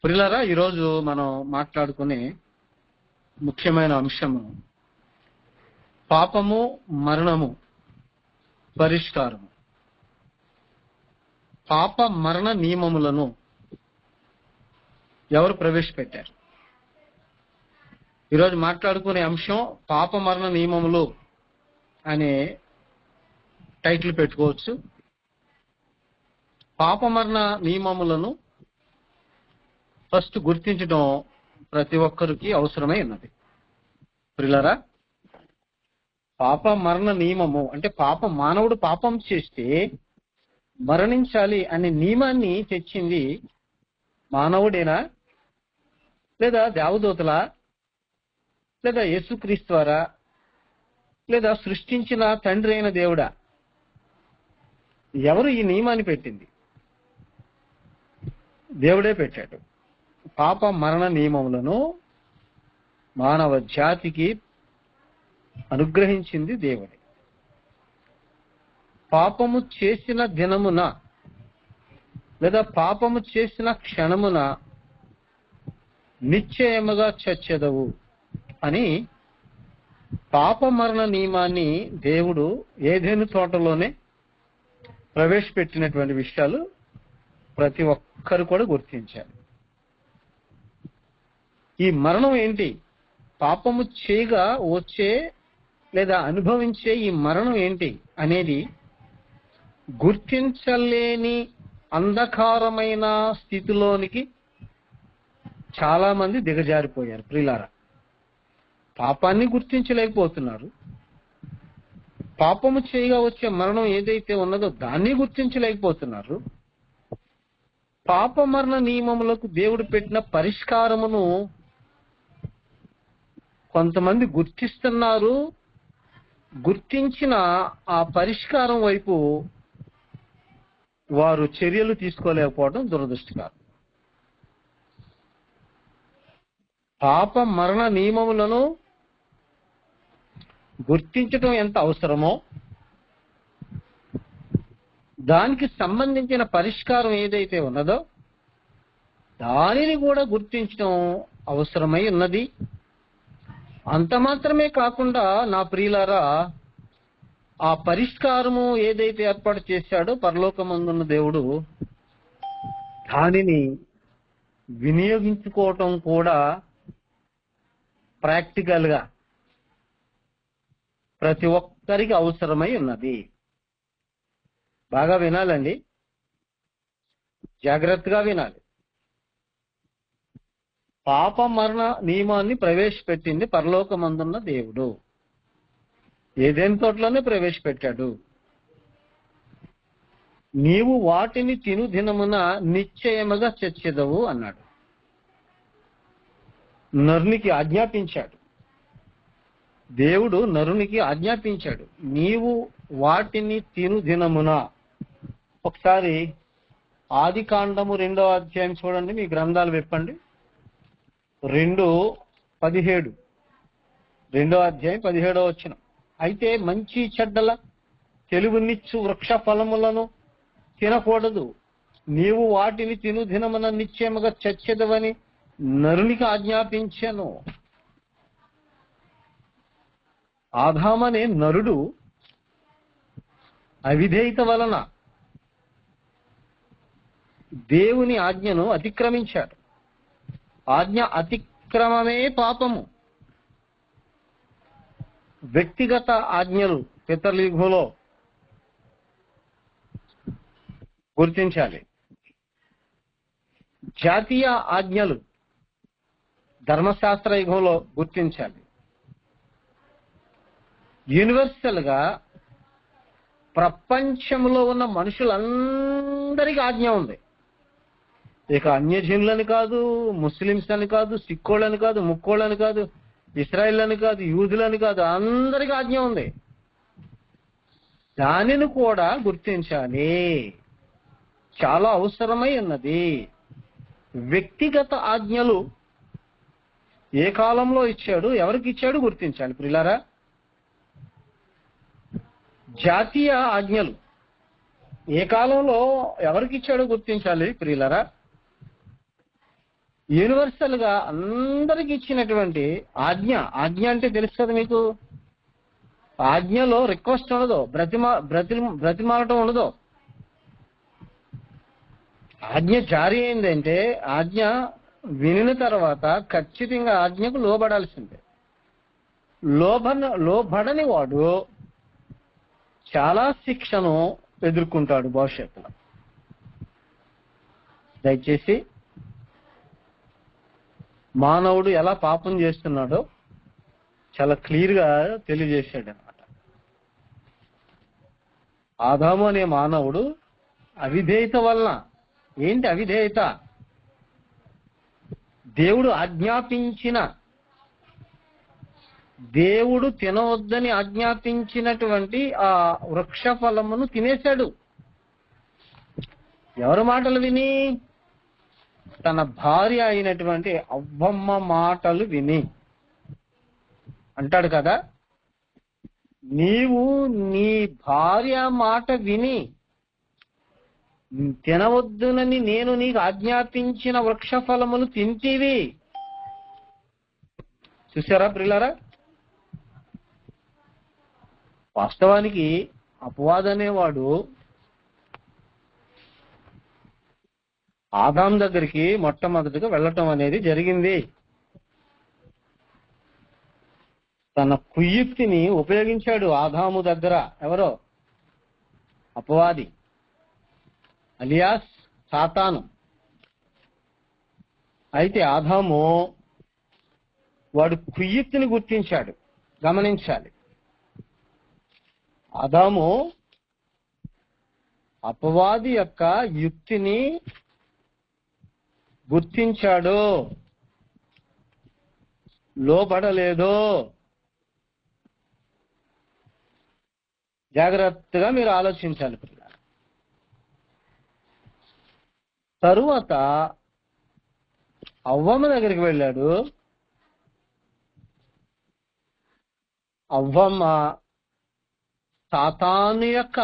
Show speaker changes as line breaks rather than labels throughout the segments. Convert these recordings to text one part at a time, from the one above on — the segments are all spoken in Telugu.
ప్రియులారా, ఈరోజు మనం మాట్లాడుకునే ముఖ్యమైన అంశము పాపము, మరణము, పరిష్కారము. పాప మరణ నియమములను ఎవరు ప్రవేశపెట్టారు? ఈరోజు మాట్లాడుకునే అంశం పాప మరణ నియమములు అనే టైటిల్ పెట్టుకోవచ్చు. పాప మరణ నియమములను ఫస్ట్ గుర్తించడం ప్రతి ఒక్కరికి అవసరమై ఉన్నది. ప్రియులారా, పాప మరణ నియమము అంటే మానవుడు పాపం చేస్తే మరణించాలి అనే నియమాన్ని తెచ్చింది మానవుడేనా, లేదా దేవదూతలా, లేదా యేసుక్రీస్తువారా, లేదా సృష్టించిన తండ్రి అయిన దేవుడా? ఎవరు ఈ నియమాన్ని పెట్టింది? దేవుడే పెట్టాడు. పాప మరణ నియమములను మానవ జాతికి అనుగ్రహించింది దేవుడే. పాపము చేసిన దినమున లేదా పాపము చేసిన క్షణమున నిశ్చయముగా చచ్చెదవు అని పాప మరణ నియమాన్ని దేవుడు ఏదెను తోటలోనే ప్రవేశపెట్టినటువంటి విషయాలు ప్రతి ఒక్కరు కూడా గుర్తించారు. ఈ మరణం ఏంటి? పాపము చేయగా వచ్చే లేదా అనుభవించే ఈ మరణం ఏంటి అనేది గుర్తించలేని అంధకారమైన స్థితిలోనికి చాలా మంది దిగజారిపోయారు. ప్రియులారా, పాపాన్ని గుర్తించలేకపోతున్నారు. పాపము చేయగా వచ్చే మరణం ఏదైతే ఉన్నదో దాన్ని గుర్తించలేకపోతున్నారు. పాప మరణ నియమములకు దేవుడు పెట్టిన పరిష్కారమును కొంతమంది గుర్తిస్తున్నారు. గుర్తించిన ఆ పరిష్కారం వైపు వారు చర్యలు తీసుకోలేకపోవడం దురదృష్టకరం. పాప మరణ నియమములను గుర్తించడం ఎంత అవసరమో దానికి సంబంధించిన పరిష్కారం ఏదైతే ఉన్నదో దానిని కూడా గుర్తించడం అవసరమై ఉన్నది. అంత మాత్రమే కాకుండా నా ప్రియులారా, ఆ పరిష్కారము ఏదైతే ఏర్పాటు చేశాడో పరలోకమందున్న దేవుడు దానిని వినియోగించుకోవటం కూడా ప్రాక్టికల్ గా ప్రతి ఒక్కరికి అవసరమై ఉన్నది. బాగా వినాలండి, జాగ్రత్తగా వినాలి. పాప మరణ నియమాన్ని ప్రవేశపెట్టింది పరలోకమందున్న దేవుడు. ఏదెను తోటలోనే ప్రవేశపెట్టాడు. నీవు వాటిని తిను దినమున నిశ్చయముగా చచ్చెదవు అన్నాడు. నరునికి ఆజ్ఞాపించాడు. దేవుడు నరునికి ఆజ్ఞాపించాడు, నీవు వాటిని తిను దినమున. ఒకసారి ఆదికాండము 2వ అధ్యాయం చూడండి, మీ గ్రంథాలు విప్పండి. 2:17, 2వ అధ్యాయం 17వ వచనం. అయితే మంచి చెడ్డల తెలివినిచ్చు వృక్ష ఫలములను తినకూడదు, నీవు వాటిని తిను దినమున నిశ్చయముగా చచ్చెదవని నరునికి ఆజ్ఞాపించెను. ఆదామనే నరుడు అవిధేయత వలన దేవుని ఆజ్ఞను అతిక్రమించాడు. ఆజ్ఞ అతిక్రమమే పాపము. వ్యక్తిగత ఆజ్ఞలు పితృయుగంలో గుర్తించాలి. జాతీయ ఆజ్ఞలు ధర్మశాస్త్ర యుగంలో గుర్తించాలి. యూనివర్సల్ గా ప్రపంచంలో ఉన్న మనుషులందరికీ ఆజ్ఞ ఉంది. ఇక అన్యజనులని కాదు, ముస్లింస్ అని కాదు, సిక్కోళ్ళని కాదు, ముక్కోళ్ళని కాదు, ఇస్రాయిల్ అని కాదు, యూదులని కాదు, అందరికీ ఆజ్ఞ ఉంది. దానిని కూడా గుర్తించాలి. చాలా అవసరమై ఉన్నది. వ్యక్తిగత ఆజ్ఞలు ఏ కాలంలో ఇచ్చాడు, ఎవరికి ఇచ్చాడు గుర్తించాలి. ప్రియులారా, జాతీయ ఆజ్ఞలు ఏ కాలంలో ఎవరికి ఇచ్చాడో గుర్తించాలి. ప్రియులారా, యూనివర్సల్ గా అందరికి ఇచ్చినటువంటి ఆజ్ఞ. ఆజ్ఞ అంటే తెలుసు కదా మీకు. ఆజ్ఞలో రిక్వెస్ట్ ఉండదు, బ్రతిమాలటం ఉండదు. ఆజ్ఞ జారీ అయిందంటే ఆజ్ఞ వినిన తర్వాత ఖచ్చితంగా ఆజ్ఞకు లోబడాల్సిందే. లోబడని వాడు చాలా శిక్షను ఎదుర్కొంటాడు భవిష్యత్తులో. దయచేసి మానవుడు ఎలా పాపం చేస్తున్నాడో చాలా క్లియర్ గా తెలియజేశాడు అన్నమాట. ఆదాము అనే మానవుడు అవిధేయత వలన, ఏంటి అవిధేయత? దేవుడు తినవద్దని ఆజ్ఞాపించినటువంటి ఆ వృక్ష ఫలమును తినేశాడు. ఎవరి మాటలు విని? తన భార్య అయినటువంటి అవ్వమ్మ మాటలు విని. అంటాడు కదా, నీవు నీ భార్య మాట విని తినవద్దునని నేను నీకు ఆజ్ఞాపించిన వృక్ష ఫలములు తింటివి. చూసారా ప్రియులారా? వాస్తవానికి అపవాదనేవాడు ఆదాం దగ్గరికి మొట్టమొదటిగా వెళ్ళటం అనేది జరిగింది. తన కుయుక్తిని ఉపయోగించాడు ఆదాము దగ్గర. ఎవరో? అపవాది, అలియాస్ సాతాను. అయితే ఆదాము వాడు కుయుక్తిని గుర్తించాడు. గమనించాలి, ఆదాము అపవాది యొక్క యుక్తిని గుర్తించాడు, లోబడలేదు. జాగ్రత్తగా మీరు ఆలోచించాలి పిల్లలు. తరువాత అవ్వమ్మ దగ్గరికి వెళ్ళాడు. అవ్వమ్మ సాతాను యొక్క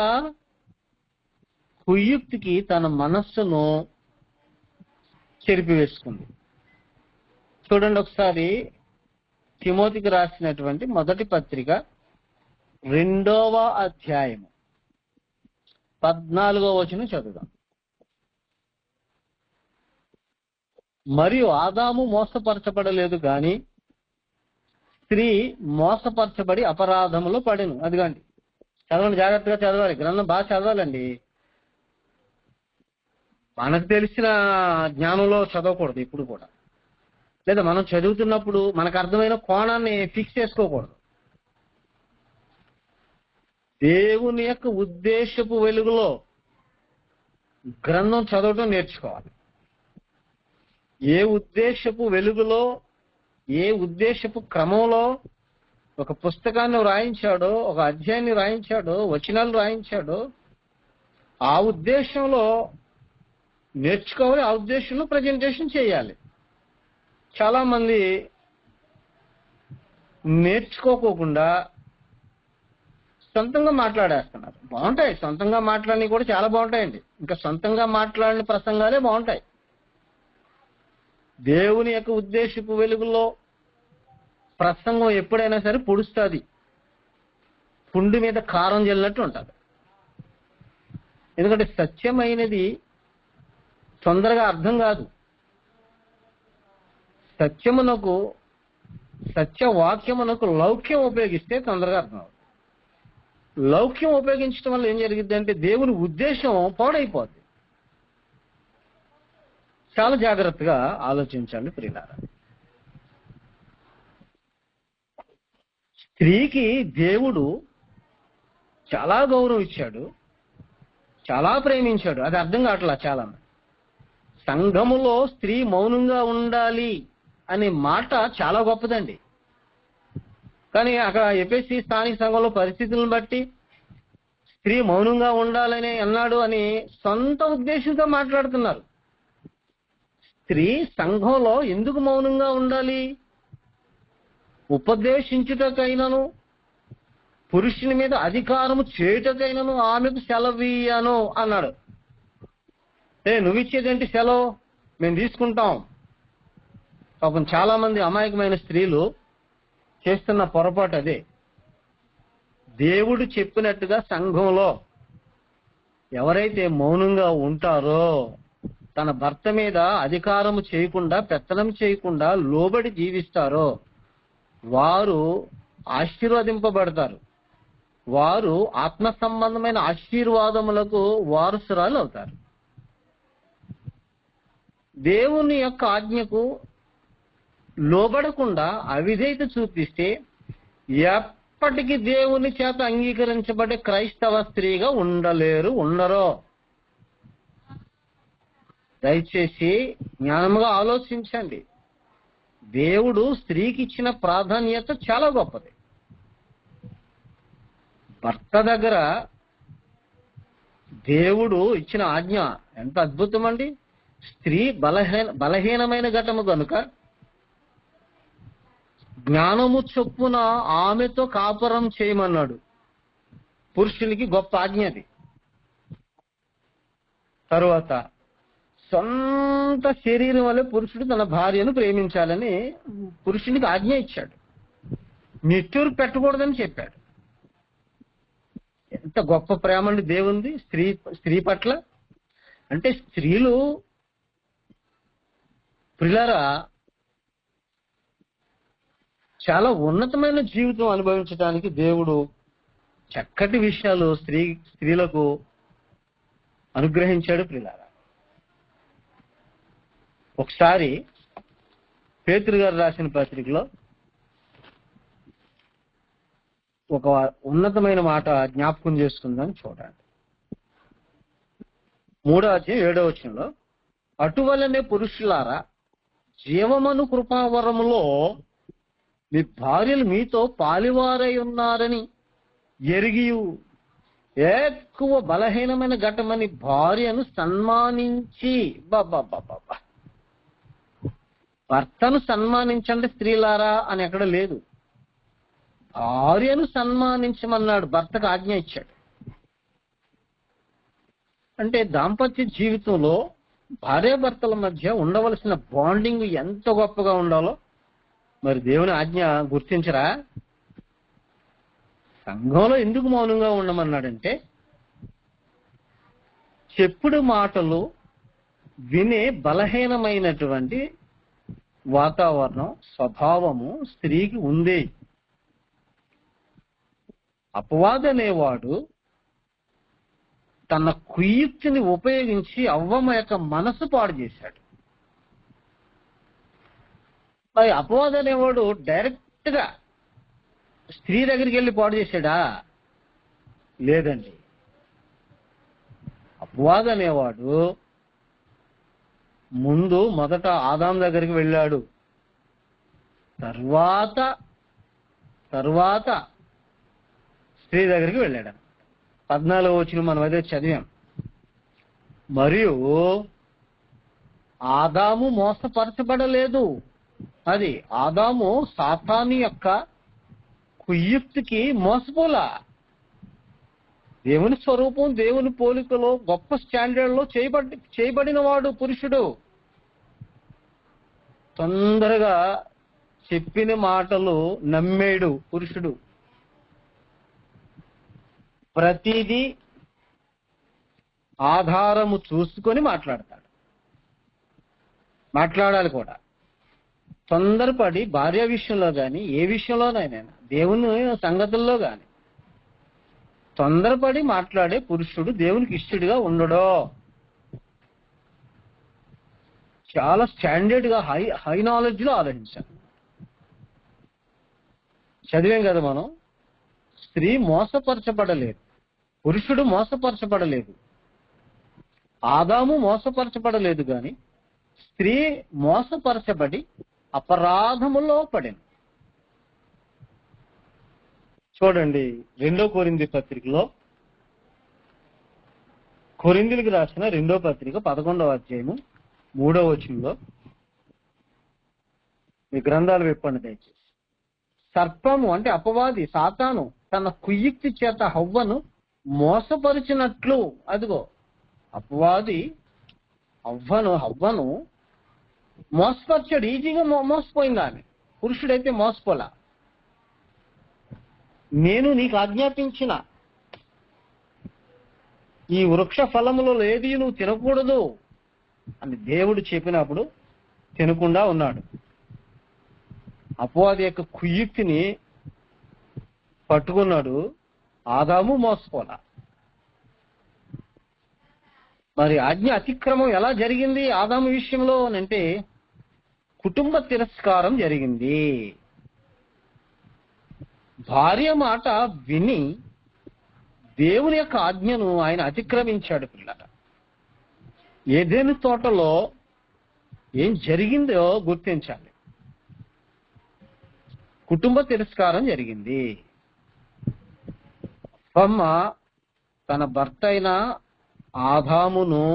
కుయుక్తికి తన మనస్సును చెరిపివేసుకుంది. చూడండి ఒకసారి తిమోతికి రాసినటువంటి మొదటి పత్రిక 2వ అధ్యాయము 14వ వచనం చదువుదాం. మరియు ఆదాము మోసపరచబడలేదు గాని స్త్రీ మోసపరచబడి అపరాధములో పడెను. అదిగండి, చదవండి, జాగ్రత్తగా చదవాలి. గ్రంథం బాగా చదవాలండి. మనకు తెలిసిన జ్ఞానంలో చదవకూడదు ఎప్పుడు కూడా. లేదా మనం చదువుతున్నప్పుడు మనకు అర్థమైన కోణాన్ని ఫిక్స్ చేసుకోకూడదు. దేవుని యొక్క ఉద్దేశపు వెలుగులో గ్రంథం చదవటం నేర్చుకోవాలి. ఏ ఉద్దేశపు వెలుగులో, ఏ ఉద్దేశపు క్రమంలో ఒక పుస్తకాన్ని రాయించాడో, ఒక అధ్యాయాన్ని రాయించాడో, వచనాలు రాయించాడో, ఆ ఉద్దేశంలో నేర్చుకోవాలి, ఆ ఉద్దేశంలో ప్రజెంటేషన్ చేయాలి. చాలా మంది నేర్చుకోకుండా సొంతంగా మాట్లాడేస్తున్నారు. బాగుంటాయి, సొంతంగా మాట్లాడినవి కూడా చాలా బాగుంటాయండి. ఇంకా సొంతంగా మాట్లాడిన ప్రసంగాలే బాగుంటాయి. దేవుని యొక్క ఉద్దేశపు వెలుగులో ప్రసంగం ఎప్పుడైనా సరే పొడుస్తుంది, పుండు మీద కారం జల్లినట్టు ఉంటుంది. ఎందుకంటే సత్యమైనది తొందరగా అర్థం కాదు. సత్యవాక్యమునకు లౌక్యం ఉపయోగిస్తే తొందరగా అర్థం అవుతుంది. లౌక్యం ఉపయోగించడం వల్ల ఏం జరిగింది అంటే దేవుని ఉద్దేశం పాడైపోద్ది. చాలా జాగ్రత్తగా ఆలోచించండి ప్రియులారా. స్త్రీకి దేవుడు చాలా గౌరవం ఇచ్చాడు, చాలా ప్రేమించాడు. అది అర్థం కావట్లా చాలా. సంఘములో స్త్రీ మౌనంగా ఉండాలి అనే మాట చాలా గొప్పదండి. కానీ అక్కడ ఎఫెసీ స్థానిక సంఘంలో పరిస్థితులను బట్టి స్త్రీ మౌనంగా ఉండాలని అన్నాడు అని సొంత ఉద్దేశంతో మాట్లాడుతున్నారు. స్త్రీ సంఘంలో ఎందుకు మౌనంగా ఉండాలి? ఉపదేశించుటకైనను, పురుషుని మీద అధికారము చేయుటకైనను ఆమెకు సెలవీయను అన్నాడు. నువ్వు ఇచ్చేదేంటి సెలవు? మేము తీసుకుంటాం. పాపం చాలా మంది అమాయకమైన స్త్రీలు చేస్తున్న పొరపాటు అదే. దేవుడు చెప్పినట్టుగా సంఘంలో ఎవరైతే మౌనంగా ఉంటారో, తన భర్త మీద అధికారము చేయకుండా, పెత్తనం చేయకుండా లోబడి జీవిస్తారో వారు ఆశీర్వదింపబడతారు. వారు ఆత్మ సంబంధమైన ఆశీర్వాదములకు వారసురాలు అవుతారు. దేవుని యొక్క ఆజ్ఞకు లోబడకుండా అవిధేయత చూపిస్తే ఎప్పటికీ దేవుని చేత అంగీకరించబడే క్రైస్తవ స్త్రీగా ఉండరు. దయచేసి జ్ఞానముగా ఆలోచించండి. దేవుడు స్త్రీకి ఇచ్చిన ప్రాధాన్యత చాలా గొప్పది. భర్త దగ్గర దేవుడు ఇచ్చిన ఆజ్ఞ ఎంత అద్భుతం అండి. స్త్రీ బలహీనమైన ఘటము కనుక జ్ఞానము చొప్పున ఆమెతో కాపురం చేయమన్నాడు. పురుషునికి గొప్ప ఆజ్ఞ అది. తరువాత సొంత శరీరం వల్ల పురుషుడు తన భార్యను ప్రేమించాలని పురుషునికి ఆజ్ఞ ఇచ్చాడు. నిట్టూరు పెట్టకూడదని చెప్పాడు. ఎంత గొప్ప ప్రేమ అండి దేవుంది స్త్రీ పట్ల. అంటే స్త్రీలు ప్రియులారా చాలా ఉన్నతమైన జీవితం అనుభవించడానికి దేవుడు చక్కటి విషయాలు స్త్రీలకు అనుగ్రహించాడు. ప్రియులారా ఒకసారి పేతురు గారు రాసిన పత్రికలో ఒక ఉన్నతమైన మాట జ్ఞాపకం చేసుకుందాం చూడండి. 3:7 అటువలనే పురుషులారా జీవమను కృపావరములో మీ భార్యలు మీతో పాలివారై ఉన్నారని ఎరిగియు ఎక్కువ బలహీనమైన ఘటమని భార్యను సన్మానించి భర్తను సన్మానించండి స్త్రీలారా అని ఎక్కడ లేదు. భార్యను సన్మానించమన్నాడు. భర్తకు ఆజ్ఞ ఇచ్చాడు. అంటే దాంపత్య జీవితంలో భార్యాభర్తల మధ్య ఉండవలసిన బాండింగ్ ఎంత గొప్పగా ఉండాలో మరి దేవుని ఆజ్ఞ గుర్తించరా? సంఘంలో ఎందుకు మౌనంగా ఉండమన్నాడంటే చెప్పుడు మాటలు వినే బలహీనమైనటువంటి వాతావరణం, స్వభావము స్త్రీకి ఉంది. అపవాది అనేవాడు తన కుయుక్తిని ఉపయోగించి అవ్వమ్మ యొక్క మనసు పాడు చేశాడు. మరి అపవాది అనేవాడు డైరెక్ట్ గా స్త్రీ దగ్గరికి వెళ్ళి పాడు చేశాడా? లేదండి. అపవాది అనేవాడు మొదట ఆదాం దగ్గరికి వెళ్ళాడు. తర్వాత స్త్రీ దగ్గరికి వెళ్ళాడు. 14 మనం అదే చదివాం. మరియు ఆదాము మోసపరచబడలేదు. అది ఆదాము సాతాను యొక్క కుయుక్తికి మోసపోలా. దేవుని స్వరూపం, దేవుని పోలికలో గొప్ప స్టాండర్డ్ లో చేయబడిన వాడు పురుషుడు. తొందరగా చెప్పిన మాటలు నమ్మేడు పురుషుడు. ప్రతిదీ ఆధారము చూసుకొని మాట్లాడాలి కూడా. తొందరపడి భార్య విషయంలో కానీ ఏ విషయంలోనైనా దేవుని సంగతుల్లో కానీ తొందరపడి మాట్లాడే పురుషుడు దేవునికి ఇష్టడుగా ఉండడో. చాలా స్టాండర్డ్ గా హై నాలెడ్జ్ లో ఆలోచించాలి. చదివాం కదా మనం. స్త్రీ మోసపరచబడలేదు, పురుషుడు మోసపరచబడలేదు, ఆదాము మోసపరచబడలేదు, కానీ స్త్రీ మోసపరచబడి అపరాధములో పడింది. చూడండి 2 కొరింథీ పత్రికలో, కొరింథీలకు రాసిన 2వ పత్రిక 11వ అధ్యాయము 3వ వచనంలో, మీ గ్రంథాలు విప్పండి దయచేసి. సర్పము అంటే అపవాది సాతాను తన కుయుక్తి చేత హవ్వను మోసపరిచినట్లు, అదిగో అపవాది హవ్వను మోసపరిచాడు, ఈజీగా మోసపోయింది ఆమె. పురుషుడైతే మోసపోలా. నేను నీకు ఆజ్ఞాపించిన ఈ వృక్ష ఫలములో ఏది నువ్వు తినకూడదు అని దేవుడు చెప్పినప్పుడు తినకుండా ఉన్నాడు. అపవాది యొక్క కుయుక్తిని పట్టుకున్నాడు. ఆదాము మోసపోలా. మరి ఆజ్ఞ అతిక్రమం ఎలా జరిగింది ఆదాము విషయంలో అంటే కుటుంబ తిరస్కారం జరిగింది. భార్య మాట విని దేవుని యొక్క ఆజ్ఞను ఆయన అతిక్రమించాడు. పిల్లల ఏదైనా తోటలో ఏం జరిగిందో గుర్తించాలి. కుటుంబ తిరస్కారం జరిగింది. అమ్మ తన భర్త అయిన ఆదామును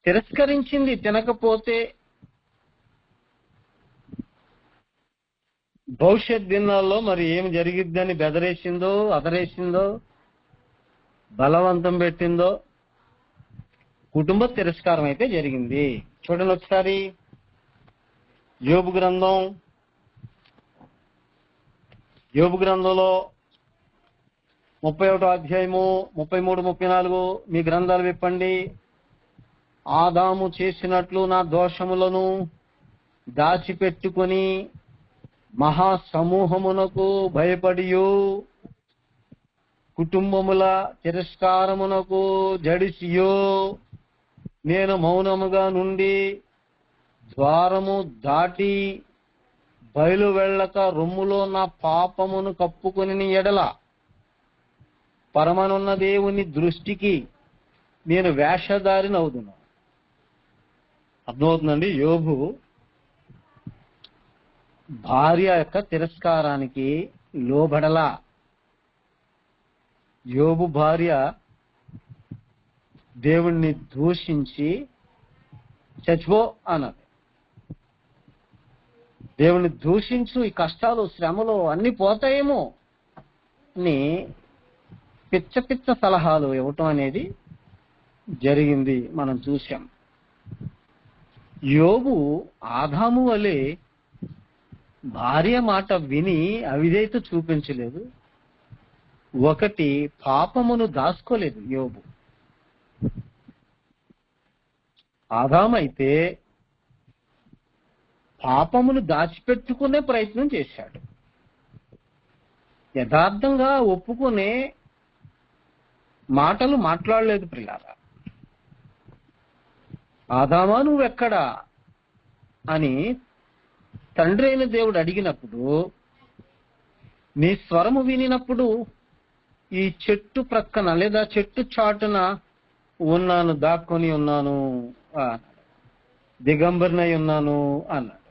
తిరస్కరించింది. తినకపోతే భవిష్యత్ దినాల్లో మరి ఏం జరిగిద్దని బెదరేసిందో, అదరేసిందో, బలవంతం పెట్టిందో, కుటుంబ తిరస్కారం అయితే జరిగింది. చూడండి ఒకసారి యోబు గ్రంథంలో 31వ అధ్యాయము 33, 34 మీ గ్రంథాలు విప్పండి. ఆదాము చేసినట్లు నా దోషములను దాచిపెట్టుకొని మహాసమూహమునకు భయపడియు కుటుంబముల తిరస్కారమునకు జడిసియో నేను మౌనముగా నుండి ద్వారము దాటి బయలు వెళ్ళక రొమ్ములో నా పాపమును కప్పుకొని ఎడల పరమనున్న దేవుని దృష్టికి నేను వేషధారినవుదును. అర్థమవుతుందండి. యోబు భార్య యొక్క తిరస్కారానికి లోబడలా. యోబు భార్య దేవుణ్ణి దూషించి చచ్చిపో అన్నది. దేవుణ్ణి దూషించు, ఈ కష్టాలు శ్రమలు అన్ని పోతాయేమో అని పిచ్చ పిచ్చ సలహాలు ఇవ్వటం అనేది జరిగింది, మనం చూశాం. యోబు ఆదాము వలె భార్య మాట విని అవిధేయత చూపించలేదు. ఒకటి, పాపమును దాచుకోలేదు యోబు. ఆదాము అయితే పాపమును దాచిపెట్టుకునే ప్రయత్నం చేశాడు. యథార్థంగా ఒప్పుకునే మాటలు మాట్లాడలేదు. ప్రియులారా, ఆదామా నువ్వెక్కడా అని తండ్రి అయిన దేవుడు అడిగినప్పుడు, నీ స్వరము వినినప్పుడు ఈ చెట్టు ప్రక్కన లేదా చెట్టు చాటున ఉన్నాను, దాక్కొని ఉన్నాను అన్నాడు. దిగంబరినై ఉన్నాను అన్నాడు.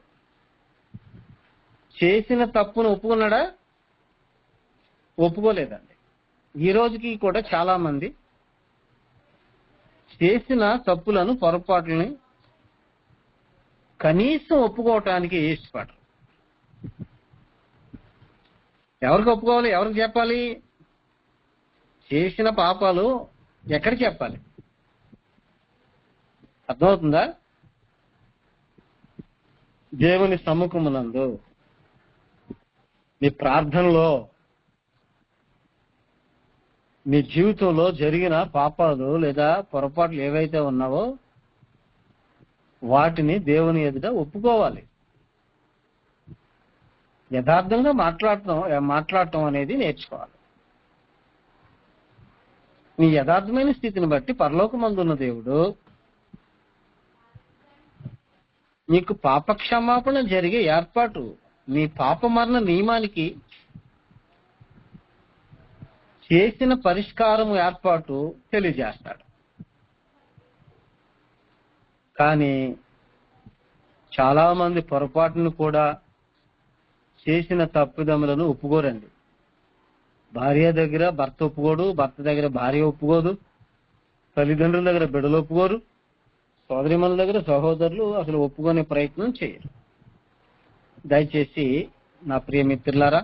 చేసిన తప్పును ఒప్పుకున్నాడా? ఒప్పుకోలేదండి. ఈ రోజుకి కూడా చాలా మంది చేసిన తప్పులను, పొరపాట్లని కనీసం ఒప్పుకోవటానికి ఇష్టపడరు. ఎవరికి ఒప్పుకోవాలి? ఎవరికి చెప్పాలి? చేసిన పాపాలు ఎక్కడ చెప్పాలి? అర్థమవుతుందా? దేవుని సమ్ముఖమునందు నీ ప్రార్థనలో, నీ జీవితంలో జరిగిన పాపాలు లేదా పొరపాట్లు ఏవైతే ఉన్నావో వాటిని దేవుని ఎదుట ఒప్పుకోవాలి. యథార్థంగా మాట్లాడటం అనేది నేర్చుకోవాలి. నీ యథార్థమైన స్థితిని బట్టి పరలోకమందున్న దేవుడు నీకు పాపక్షమాపణ జరిగే ఏర్పాటు, నీ పాప మరణ నియమానికి చేసిన పరిష్కారం ఏర్పాటు తెలియజేస్తాడు. కానీ చాలా మంది పొరపాటును కూడా, చేసిన తప్పిదములను ఒప్పుకోరండి. భార్య దగ్గర భర్త ఒప్పుకోడు, భర్త దగ్గర భార్య ఒప్పుకోదు, తల్లిదండ్రుల దగ్గర బిడ్డలు ఒప్పుకోరు, సోదరిమణుల దగ్గర సహోదరులు అసలు ఒప్పుకునే ప్రయత్నం చేయరు. దయచేసి నా ప్రియ మిత్రులారా,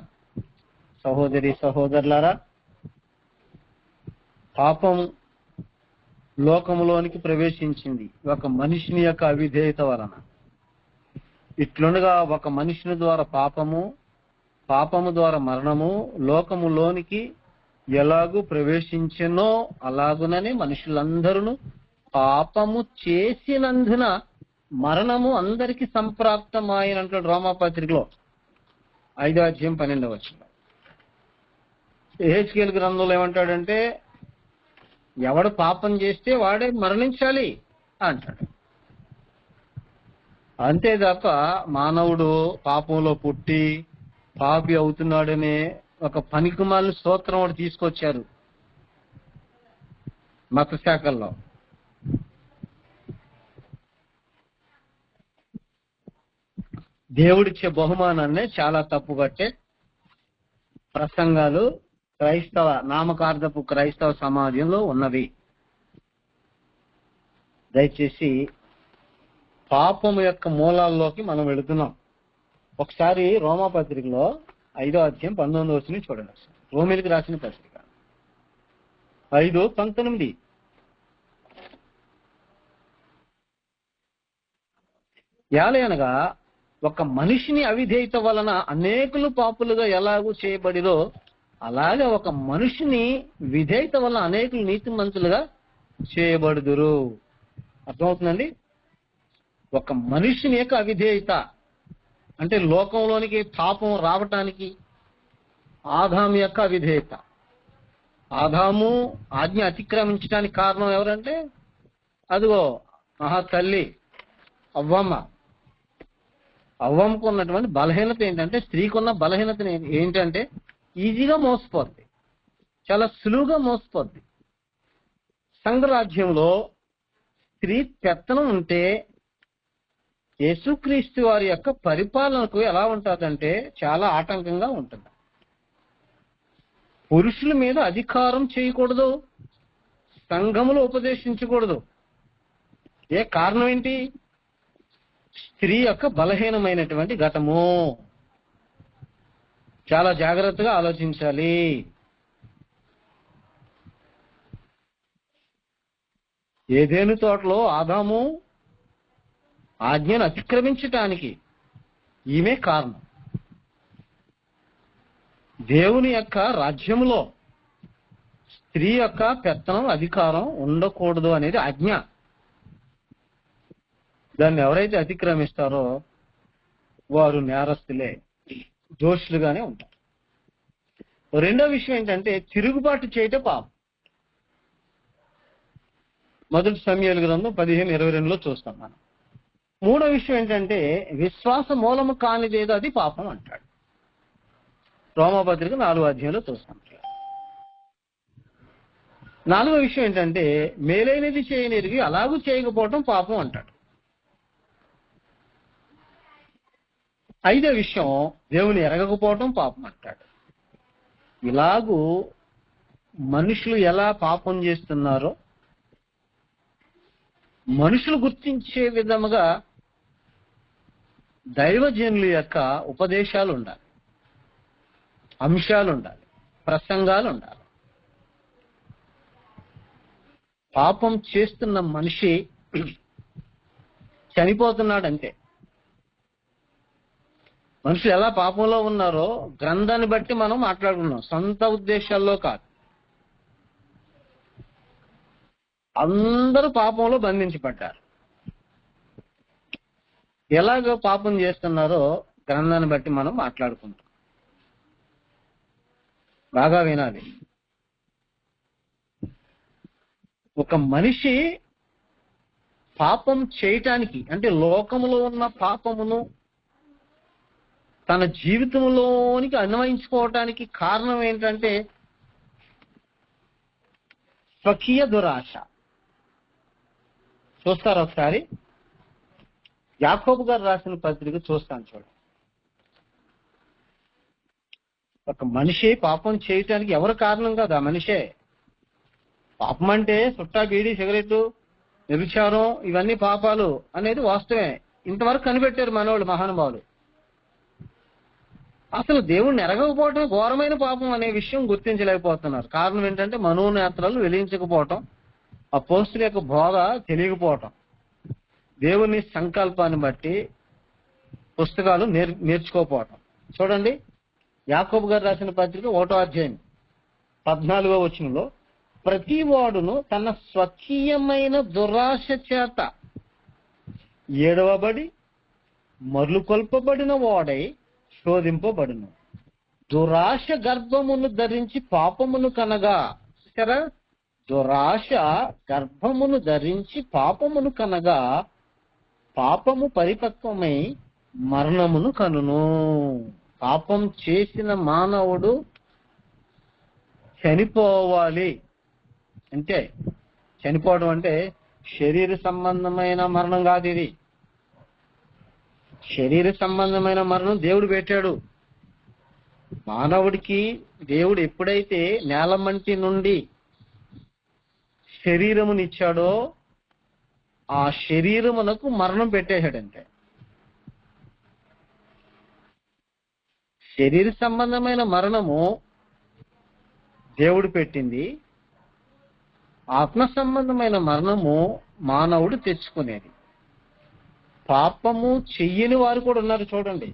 సహోదరులారా, పాపం లోకములోనికి ప్రవేశించింది ఒక మనిషిని యొక్క అవిధేయత వలన. ఇట్లుండగా ఒక మనిషిని ద్వారా పాపము ద్వారా మరణము లోకములోనికి ఎలాగూ ప్రవేశించెనో అలాగుననే మనుషులందరూ పాపము చేసినందున మరణము అందరికి సంప్రాప్తమాయనంటాడు రోమాపత్రికలో 5:12. యెహెజ్కేలు గ్రంథంలో ఏమంటాడంటే ఎవడు పాపం చేస్తే వాడే మరణించాలి అంటాడు. అంతే తప్ప మానవుడు పాపంలో పుట్టి పాపి అవుతున్నాడనే ఒక పనికిమాలిన స్తోత్రం ఒకటి తీసుకొచ్చారు మత శాఖల్లో. దేవుడిచ్చే బహుమానాన్ని చాలా తప్పుపట్టే ప్రసంగాలు నామకార్థపు క్రైస్తవ సమాజంలో ఉన్నవి. దయచేసి పాపము యొక్క మూలాల్లోకి మనం వెళుతున్నాం. ఒకసారి రోమాపత్రికలో 5:19 చూడండి. రోమిలికి రాసిన పత్రిక 5:19. యాలయనగా ఒక మనిషిని అవిధేయత వలన అనేకులు పాపులుగా ఎలాగూ చేయబడిరో అలాగే ఒక మనిషిని విధేయత వలన అనేకులు నీతిమంతులుగా చేయబడుదురు. అర్థమవుతుందండి? ఒక మనిషిని యొక్క అవిధేయత అంటే లోకంలోనికి పాపం రావటానికి ఆదాము యొక్క అవిధేయత. ఆదాము ఆజ్ఞ అతిక్రమించడానికి కారణం ఎవరంటే అదిగో తల్లి అవ్వమ్మకు ఉన్నటువంటి బలహీనత ఏంటంటే, స్త్రీకి ఉన్న బలహీనత ఏంటంటే ఈజీగా మోసపోద్ది, చాలా సులువుగా మోసపోద్ది. సంఘరాజ్యంలో స్త్రీ పెత్తనం ఉంటే యేసుక్రీస్తు వారి యొక్క పరిపాలనకు ఎలా ఉంటుందంటే చాలా ఆటంకంగా ఉంటుంది. పురుషుల మీద అధికారం చేయకూడదు, సంఘములో ఉపదేశించకూడదు. కారణం ఏంటి? స్త్రీ యొక్క బలహీనమైనటువంటి ఘటము. చాలా జాగ్రత్తగా ఆలోచించాలి. ఏదెను తోటలో ఆదాము ఆజ్ఞను అతిక్రమించటానికి ఈమె కారణం. దేవుని యొక్క రాజ్యంలో స్త్రీ యొక్క పెత్తనం అధికారం ఉండకూడదు అనేది ఆజ్ఞ. దాన్ని ఎవరైతే అతిక్రమిస్తారో వారు నేరస్తులే, దోషులుగానే ఉంటారు. రెండో విషయం ఏంటంటే తిరుగుబాటు చేయటం పాపం. 1 సమూయేలు గ్రంథం 15:22 చూస్తాం మనం. మూడో విషయం ఏంటంటే విశ్వాస మూలము కానిదేదో అది పాపం అంటాడు. రోమాపత్రిక 4:0 చూస్తాం. నాలుగో విషయం ఏంటంటే మేలైనది చేయనిరిగి అలాగూ చేయకపోవటం పాపం అంటాడు. ఐదో విషయం దేవుని ఎరగకపోవటం పాపం అంటాడు. ఇలాగూ మనుషులు ఎలా పాపం చేస్తున్నారో మనుషులు గుర్తించే విధముగా దైవజనుల యొక్క ఉపదేశాలు ఉండాలి, అంశాలు ఉండాలి, ప్రసంగాలు ఉండాలి. పాపం చేస్తున్న మనిషి చనిపోతున్నాడంటే మనుషులు ఎలా పాపంలో ఉన్నారో గ్రంథాన్ని బట్టి మనం మాట్లాడుకున్నాం, సొంత ఉద్దేశాల్లో కాదు. అందరూ పాపంలో బంధించబడ్డారు. ఎలాగో పాపం చేస్తున్నారో గ్రంథాన్ని బట్టి మనం మాట్లాడుకుంటాం. బాగా వినాలి. ఒక మనిషి పాపం చేయటానికి అంటే లోకములో ఉన్న పాపమును తన జీవితంలోనికి అన్వయించుకోవటానికి కారణం ఏంటంటే స్వకీయ దురాశ. చూస్తారు ఒకసారి యాకోబు గారు రాసిన పత్రిక చూస్తాను చూడండి. ఒక మనిషి పాపం చేయటానికి ఎవరు కారణం కాదు, ఆ మనిషే. పాపం అంటే సుట్టా, బీడి, సిగరెట్, వ్యభిచారం ఇవన్నీ పాపాలు అనేది వాస్తవమే. ఇంతవరకు కనిపెట్టారు మనోళ్ళు మహానుభావులు. అసలు దేవుణ్ణి ఎరగకపోవటం ఘోరమైన పాపం అనే విషయం గుర్తించలేకపోతున్నారు. కారణం ఏంటంటే మనోనేత్రాలు వెలిగించకపోవటం, అపోస్తుల యొక్క బోధ తెలియకపోవటం, దేవుని సంకల్పాన్ని బట్టి పుస్తకాలు నేర్చుకోకపోవటం. చూడండి, యాకోబు గారు రాసిన పత్రిక 1వ అధ్యాయం 14వ వచనంలో, ప్రతి వాడును తన స్వకీయమైన దురాశ చేత ఏడవబడి మరలు కొల్పబడిన వాడై శోధింపబడును. దురాశ గర్భమును ధరించి పాపమును కనగా, సరే, దురాశ గర్భమును ధరించి పాపమును కనగా పాపము పరిపక్వమై మరణమును కనును. పాపం చేసిన మానవుడు చనిపోవాలి. అంటే చనిపోవడం అంటే శరీర సంబంధమైన మరణం కాదు. ఇది శరీర సంబంధమైన మరణం దేవుడు పెట్టాడు. మానవుడికి దేవుడు ఎప్పుడైతే నేలమంటి నుండి శరీరమునిచ్చాడో ఆ శరీరమునకు మరణం పెట్టేశాడంటే. శరీర సంబంధమైన మరణము దేవుడు పెట్టింది, ఆత్మ సంబంధమైన మరణము మానవుడు తెచ్చుకునేది. పాపము చెయ్యని వారు కూడా ఉన్నారు. చూడండి,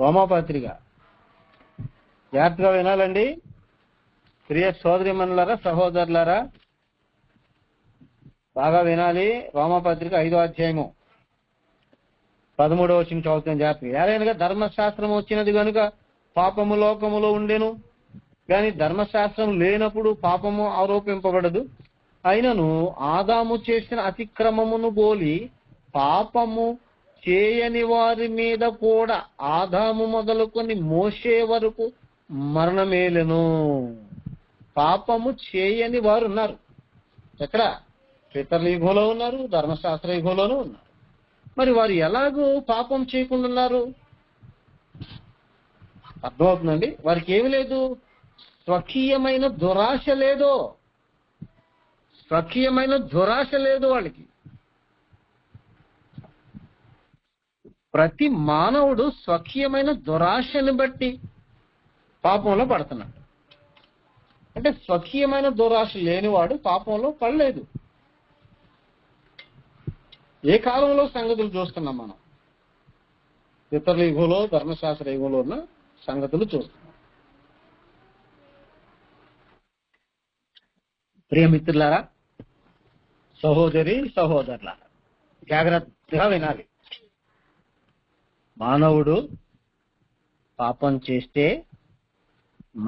రోమాపత్రిక జాగ్రత్తగా వినాలండి. ప్రియ సోదరిమణులారా, సహోదరులారా, బాగా వినాలి. రోమాపత్రిక 5వ అధ్యాయము 13వ వచనం చదువుతాం జాగ్రత్తగా. ఏలైనగా ధర్మశాస్త్రం వచ్చినది కనుక పాపము లోకములో ఉండెను, కానీ ధర్మశాస్త్రం లేనప్పుడు పాపము ఆరోపింపబడదు. అయినను ఆదాము చేసిన అతిక్రమమును బోలి పాపము చేయని వారి మీద కూడా ఆదాము మొదలుకొని మోసే వరకు మరణమేలెను. పాపము చేయని వారు ఉన్నారు. ఎక్కడ? పితరుల యుగంలో ఉన్నారు, ధర్మశాస్త్ర యుగంలోనూ ఉన్నారు. మరి వారు ఎలాగూ పాపం చేయకుండా ఉన్నారు? అర్థమవుతుందండి. వారికి ఏమి లేదు, స్వకీయమైన దురాశ లేదు. స్వకీయమైన దురాశ లేదు వాళ్ళకి. ప్రతి మానవుడు స్వకీయమైన దురాశని బట్టి పాపంలో పడుతున్నాడు. అంటే స్వకీయమైన దురాశ లేనివాడు పాపంలో పడలేదు. ఏ కాలంలో సంగతులు చూస్తున్నాం మనం? పితరుల యుగంలో, ధర్మశాస్త్ర యుగంలో ఉన్న సంగతులు చూస్తున్నాం. ప్రియమిత్రులారా, సహోదరి సహోదరులారా, జాగ్రత్తగా వినాలి. మానవుడు పాపం చేస్తే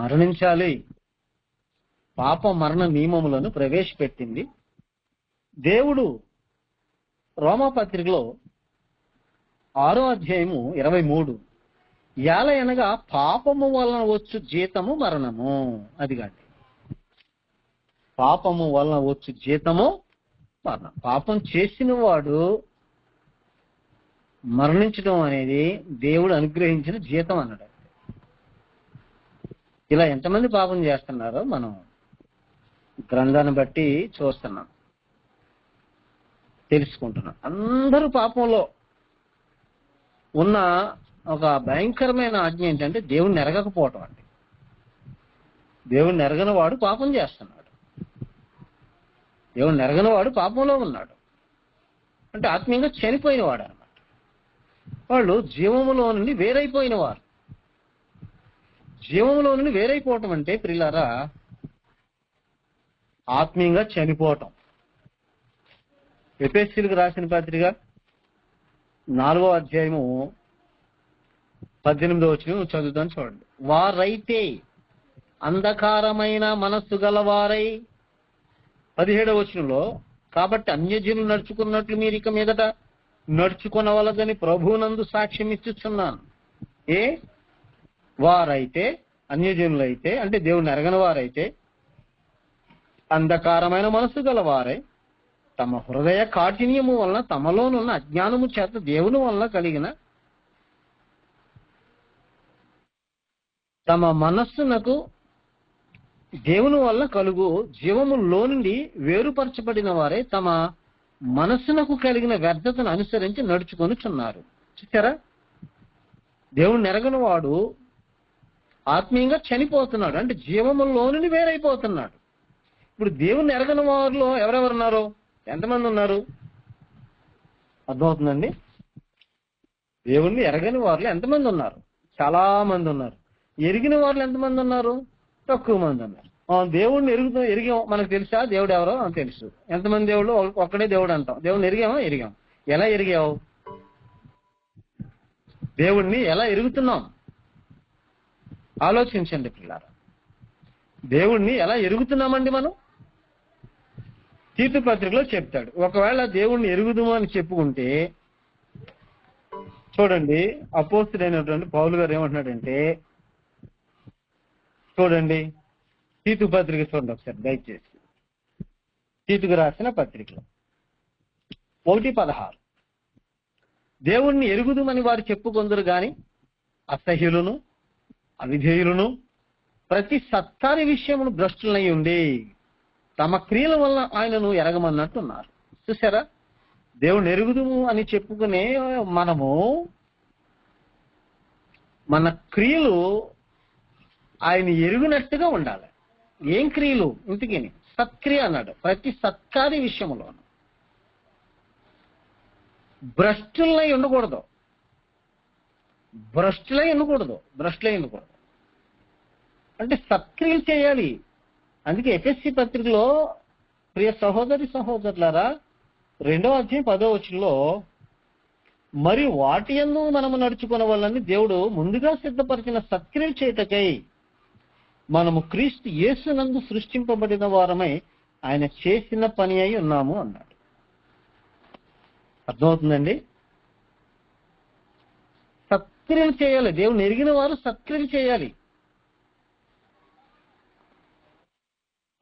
మరణించాలి. పాప మరణ నియమములను ప్రవేశపెట్టింది దేవుడు. రోమాపత్రికలో 6వ అధ్యాయము 23, ఏలయనగా పాపము వలన వచ్చు జీతము మరణము. అది కాదు, పాపము వలన వచ్చు జీతము మరణం. పాపం చేసిన వాడు మరణించడం అనేది దేవుడు అనుగ్రహించిన జీతం అన్నాడు. ఇలా ఎంతమంది పాపం చేస్తున్నారో మనం గ్రంథాన్ని బట్టి చూస్తున్నాం, తెలుసుకుంటున్నాం. అందరూ పాపంలో ఉన్న ఒక భయంకరమైన ఆజ్ఞ ఏంటంటే దేవుణ్ణి ఎరగకపోవటం అండి. దేవుణ్ణి ఎరగని వాడు పాపం చేస్తున్నాడు. దేవుణ్ణి ఎరగని వాడు పాపంలో ఉన్నాడు. అంటే ఆత్మీయంగా చనిపోయిన వాడు అనమాట. వాళ్ళు జీవములో నుండి వేరైపోయిన వారు. జీవములో నుండి వేరైపోవటం అంటే ప్రియులారా ఆత్మీయంగా చనిపోవటం. ఎఫెసీయులకు రాసిన పత్రిక 4వ అధ్యాయము 18వ వచనం చదువుతాను చూడండి. వారైతే అంధకారమైన మనస్సు గలవారై, 17వ వచనంలో, కాబట్టి అన్యజనులు నడుచుకున్నట్లు మీరు ఇక మీదట నడుచుకొనవలదని ప్రభువునందు సాక్ష్యం ఇస్తున్నాను. వారైతే, అన్యజనులైతే అంటే దేవుని ఎరగని వారైతే, అంధకారమైన మనసు గలవారై తమ హృదయ కాఠిన్యము వలన తమలోనున్న అజ్ఞానము చేత దేవుని వలన కలిగిన తమ మనస్సునకు దేవుని వల్ల కలుగు జీవములో నుండి వేరుపరచబడిన వారే తమ మనస్సునకు కలిగిన వ్యర్థతను అనుసరించి నడుచుకొనుచున్నారు. చూసారా, దేవుని ఎరగని వాడు ఆత్మీయంగా చనిపోతున్నాడు. అంటే జీవములో నుండి వేరైపోతున్నాడు. ఇప్పుడు దేవుణ్ణి ఎరగని వారిలో ఎవరెవరున్నారు? ఎంతమంది ఉన్నారు? అర్థమవుతుందండి? దేవుణ్ణి ఎరగని వారిలో ఎంతమంది ఉన్నారు? చాలా మంది ఉన్నారు. ఎరిగిన వారిలో ఎంతమంది ఉన్నారు? తక్కువ మంది ఉన్నారు. దేవుణ్ణి ఎరిగాం, మనకు తెలుసా దేవుడు ఎవరో అని తెలుసు. ఎంతమంది దేవుళ్ళు? ఒక్కడే దేవుడు అంటాం. దేవుణ్ణి ఎరిగాం. ఎలా ఎరిగావు? దేవుణ్ణి ఎలా ఎరుగుతున్నాం? ఆలోచించండి పిల్లారా. దేవుణ్ణి ఎలా ఎరుగుతున్నామండి మనం? తీతు పత్రికలో చెప్తాడు. ఒకవేళ దేవుణ్ణి ఎరుగుదాము అని చెప్పుకుంటే, చూడండి అపోస్తుడైనటువంటి పౌలు గారు ఏమంటున్నాడంటే, చూడండి తీతు పత్రిక చూడండి ఒకసారి దయచేసి. తీతుకు రాసిన పత్రికలో 1:16, దేవుణ్ణి ఎరుగుదుమని వారు చెప్పుకొందరు గాని అసహ్యులను అవిధేయులను ప్రతి సత్కార్య విషయమును భ్రష్టులై ఉండి తమ క్రియల వల్ల ఆయనను ఎరగమన్నట్టున్నారు. చూసారా? దేవుణ్ణి ఎరుగుదుము అని చెప్పుకునే మనము మన క్రియలు ఆయన ఎరుగునట్టుగా ఉండాలి. ఏం క్రియలు? ఇంటికి సత్క్రియ అన్నాడు. ప్రతి సత్కార్య విషయంలో భ్రష్టులై ఉండకూడదు. భ్రష్టులై ఉండకూడదు అంటే సత్క్రియలు చేయాలి. అందుకే ఎఫెసీ పత్రికలో ప్రియ సహోదరి సహోదరులారా 2వ అధ్యాయం 10వ వచనంలో, మరి వాటి యందు మనము నడుచుకునే వాళ్ళని దేవుడు ముందుగా సిద్ధపరిచిన సత్క్రియలు చేయటకై మనము క్రీస్తు యేసునందు సృష్టింపబడిన వారమై ఆయన చేసిన పని అయి ఉన్నాము అన్నాడు. అర్థమవుతుందండి? సత్క్రియలు చేయాలి. దేవుని ఎరిగిన వారు సత్క్రియలు చేయాలి.